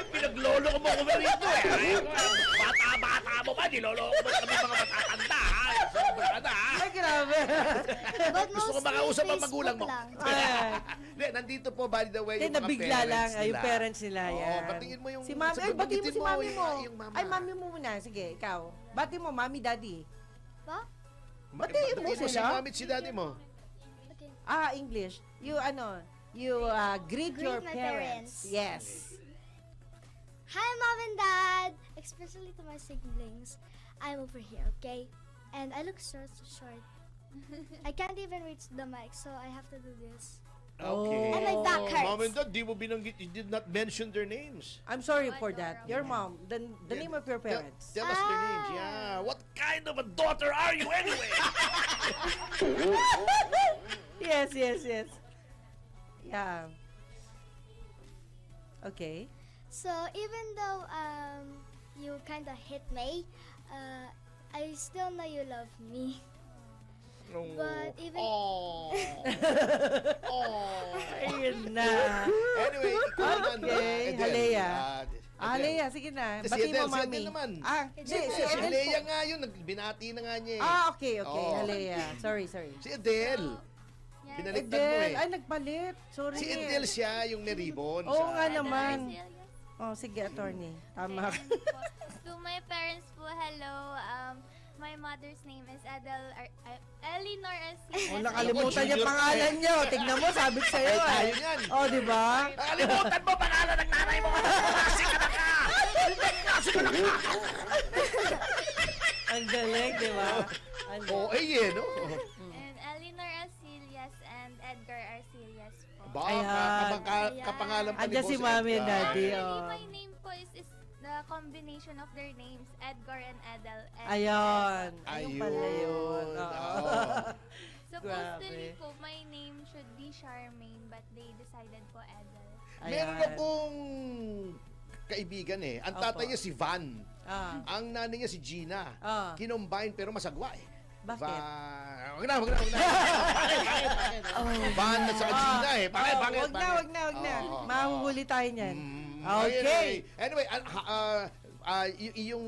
Pinaglolo ko mo kami rito eh. Bata-bata mo ba? Nilolo ko ba kami mga matatanda ha? Sobra ka na ha? Ay, grabe. But Gusto ko mostly makausap ang Facebook magulang mo. lang. Ay. Hindi, nandito po, by the way, Hindi, yung mga nabigla lang. parents Ay, yung nila. parents nila. Oo, Yan. batingin mo yung... Si mami. Ay, batiin mo bagitin si mami mo. Yung mama. Ay, mami mo muna. Sige, ikaw. Bati mo, mami, daddy. Pa? batiin mo si sila. mami at si daddy mo. Okay. Ah, English. You greet Greet your my parents. parents. Yes. Hi, Mom and Dad! Especially to my siblings. I'm over here, okay? And I look so short. I can't even reach the mic, so I have to do this. Okay. And my back hurts. Mom and dad, di mo binanggit, you did not mention their names. I'm sorry for that. Your mom, the name of your Tell- parents. Tell us their names, yeah. What kind of a daughter are you anyway? Yes. Yeah. Okay. So even though you kind of hit me, I still know you love me. But even Oh. Ayun na. Anyway, ikaw naman, Okay, Edel. Halea. Edel. Leia, sige na. Si Bati Edel, mo, si mami. Edel naman. Si Si Edel Leia po. nga yun, binati na nga niya eh. Okay. Oo. Halea. Sorry. Si Edel. Yan. Pinaliktad mo Edel. eh. Ay, nagpalit. Sorry. Si Edel siya, yung may ribbon. Oo sa- nga Edel naman. Arcelias. Oh, sige, attorney. Tama. Ayan po. To my parents po, hello. My mother's name is Eleanor Arcelias. Oh, nakalimutan niya Junior pangalan niyo. Tignan mo, sabi ko sa'yo Ay, eh. tayo yan. Oh, di ba? Nakalimutan mo pangalan ng nanay mo. Kasi ka na ka. Kasi ka na ka. Ang galing, di ba? Ang Oo, eh, no? And Eleanor Arcelias and Edgar Arcelias po. Ba, Ayan. kapangalan pa ni Andiyan si Boss Mami Edgar. Daddy. Actually, Oh. my name po is the combination of their names, Edgar and Edel. And Ayun. Ayun Ayun. pala yun. Oo. Supposedly Grabe. po, my name should be Charmaine, but they decided po Edel. Meron Ayan. akong kaibigan eh. Ang Opo. tatay niya si Van. Ah. Ang nanay niya si Gina. Ah. Kinombine pero masagwa eh. Bakit? Wag na. Bakit? Van at saka Gina eh. Bakit? Oh, Bakit? wag na. Oo. Mahuhuli tayo niyan. Okay. Okay. Anyway, yung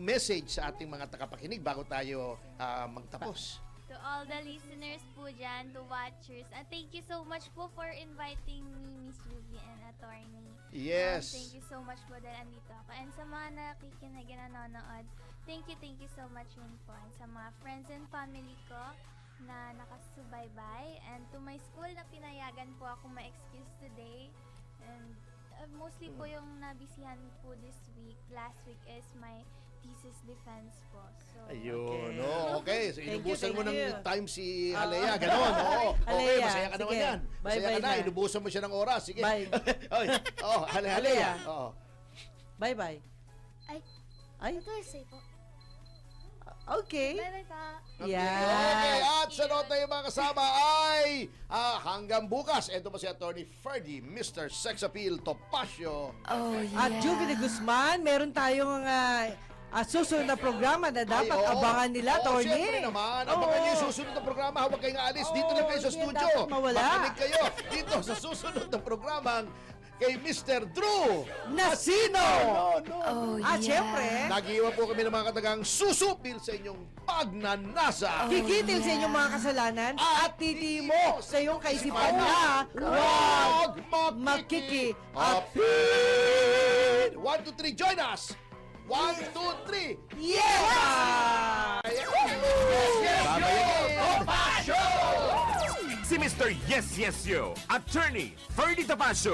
message sa ating mga tagapakinig bago tayo magtapos. To all the listeners po dyan, to watchers, and thank you so much po for inviting me, Miss Ruby and Attorney. Yes. Thank you so much po dahil andito ako. And sa mga nakikinig and nanonood, thank you so much rin po. And sa mga friends and family ko na nakasubaybay. And to my school na pinayagan po ako ma-excuse today. And mostly po yung nabisihan po this week, last week is my thesis defense po. So, Ayun, Okay. okay. So, Thank you, inubusan mo thank ng you. time si Halea, gano'n. Oo. Okay, Halea, masaya ka naman sige. yan. Masaya Bye-bye ka na, na. inubusan mo siya ng oras. Sige. Bye. Oy, Halea. Halea. Oo. Bye-bye. Ay, Ito ay safe po. okay. Bye-bye pa. Okay, Yeah. at sa nota yung mga kasama ay hanggang bukas. Ito po si Attorney Ferdy, Mr. Sex Appeal Topacio. At Juvie de Guzman, meron tayong susunod na programa na dapat Ay, oo. abangan nila, Oo, Tony. syempre naman. Abangan niyo yung susunod na programa. Huwag kayong aalis. Dito lang kayo sa hindi studio. dapat mawala. Makinig kayo dito sa susunod na programang kay Mr. Drew Nasino! No. Oh, At yeah. syempre, Nag-iwan po kami ng mga katagang susupil sa inyong pagnanasa. kikitil sa inyong mga kasalanan at titimo sa iyong kaisipan na Huwag makiki. apid! 1, 2, 3, join us! 1, 2, 3! Yeah! Si Mr. Yes Yes Yo, Attorney Ferdy Topacio.